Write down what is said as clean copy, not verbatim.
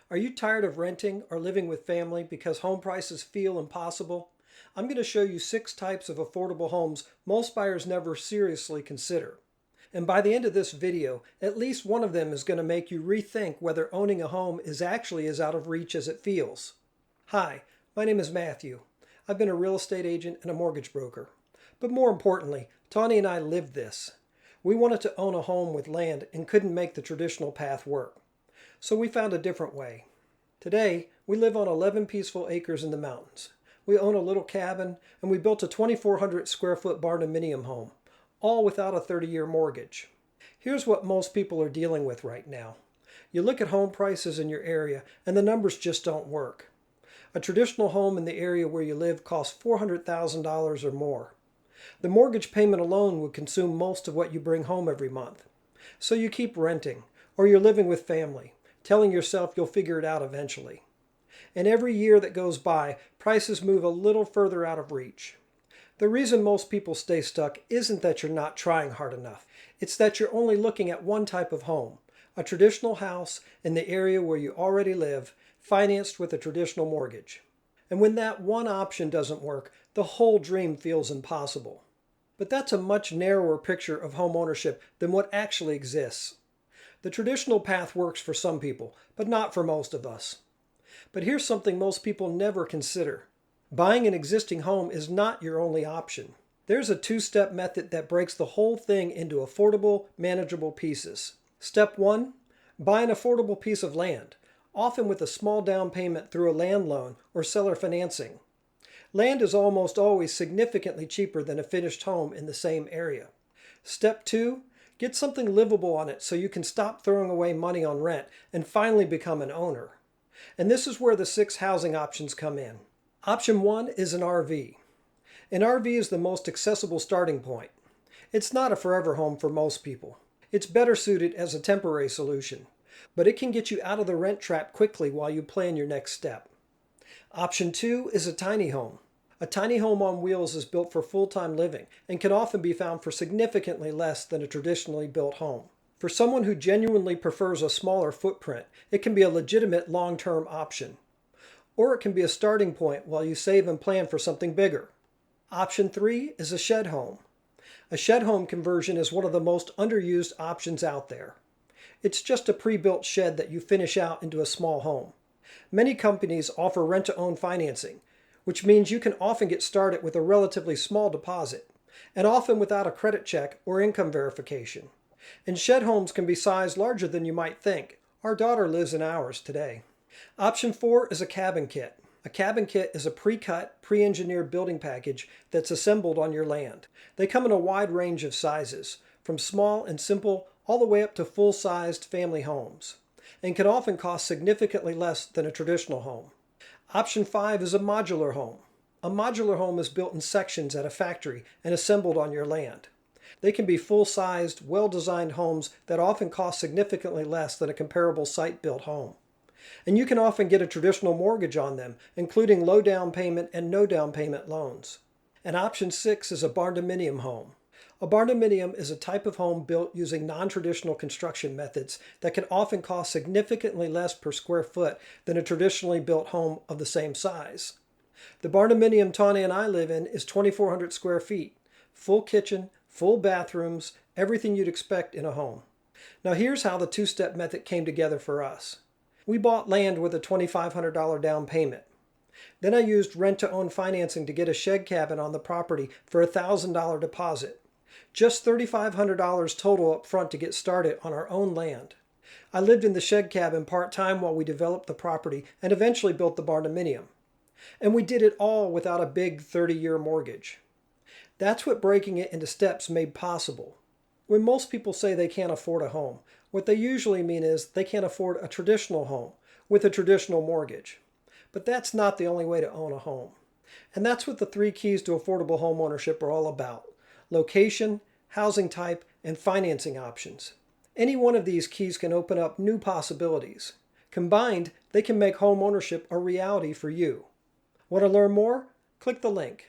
Are you tired of renting or living with family because home prices feel impossible? I'm going to show you 6 types of affordable homes most buyers never seriously consider. And by the end of this video, at least one of them is going to make you rethink whether owning a home is actually as out of reach as it feels. Hi, my name is Matthew. I've been a real estate agent and a mortgage broker. But more importantly, Tawny and I lived this. We wanted to own a home with land and couldn't make the traditional path work. So we found a different way. Today, we live on 11 peaceful acres in the mountains. We own a little cabin, and we built a 2,400 square foot barndominium home, all without a 30-year mortgage. Here's what most people are dealing with right now. You look at home prices in your area, and the numbers just don't work. A traditional home in the area where you live costs $400,000 or more. The mortgage payment alone would consume most of what you bring home every month. So you keep renting, or you're living with family, telling yourself you'll figure it out eventually. And every year that goes by, prices move a little further out of reach. The reason most people stay stuck isn't that you're not trying hard enough. It's that you're only looking at one type of home, a traditional house in the area where you already live, financed with a traditional mortgage. And when that one option doesn't work, the whole dream feels impossible. But that's a much narrower picture of home ownership than what actually exists. The traditional path works for some people, but not for most of us. But here's something most people never consider. Buying an existing home is not your only option. There's a 2-step method that breaks the whole thing into affordable, manageable pieces. Step 1, buy an affordable piece of land, often with a small down payment through a land loan or seller financing. Land is almost always significantly cheaper than a finished home in the same area. Step 2, get something livable on it so you can stop throwing away money on rent and finally become an owner. And this is where the 6 housing options come in. Option 1 is an RV. An RV is the most accessible starting point. It's not a forever home for most people. It's better suited as a temporary solution, but it can get you out of the rent trap quickly while you plan your next step. Option 2 is a tiny home. A tiny home on wheels is built for full-time living and can often be found for significantly less than a traditionally built home. For someone who genuinely prefers a smaller footprint, it can be a legitimate long-term option. Or it can be a starting point while you save and plan for something bigger. Option 3 is a shed home. A shed home conversion is one of the most underused options out there. It's just a pre-built shed that you finish out into a small home. Many companies offer rent-to-own financing, which means you can often get started with a relatively small deposit, and often without a credit check or income verification. And shed homes can be sized larger than you might think. Our daughter lives in ours today. Option 4 is a cabin kit. A cabin kit is a pre-cut, pre-engineered building package that's assembled on your land. They come in a wide range of sizes, from small and simple all the way up to full-sized family homes, and can often cost significantly less than a traditional home. Option 5 is a modular home. A modular home is built in sections at a factory and assembled on your land. They can be full-sized, well-designed homes that often cost significantly less than a comparable site-built home. And you can often get a traditional mortgage on them, including low down payment and no down payment loans. And option 6 is a barndominium home. A barndominium is a type of home built using non-traditional construction methods that can often cost significantly less per square foot than a traditionally built home of the same size. The barndominium Tawny and I live in is 2,400 square feet, full kitchen, full bathrooms, everything you'd expect in a home. Now here's how the 2-step method came together for us. We bought land with a $2,500 down payment. Then I used rent-to-own financing to get a shed cabin on the property for a $1,000 deposit. Just $3,500 total up front to get started on our own land. I lived in the shed cabin part-time while we developed the property and eventually built the barndominium. And we did it all without a big 30-year mortgage. That's what breaking it into steps made possible. When most people say they can't afford a home, what they usually mean is they can't afford a traditional home with a traditional mortgage. But that's not the only way to own a home. And that's what the 3 keys to affordable home ownership are all about: location, housing type, and financing options. Any one of these keys can open up new possibilities. Combined, they can make home ownership a reality for you. Want to learn more? Click the link.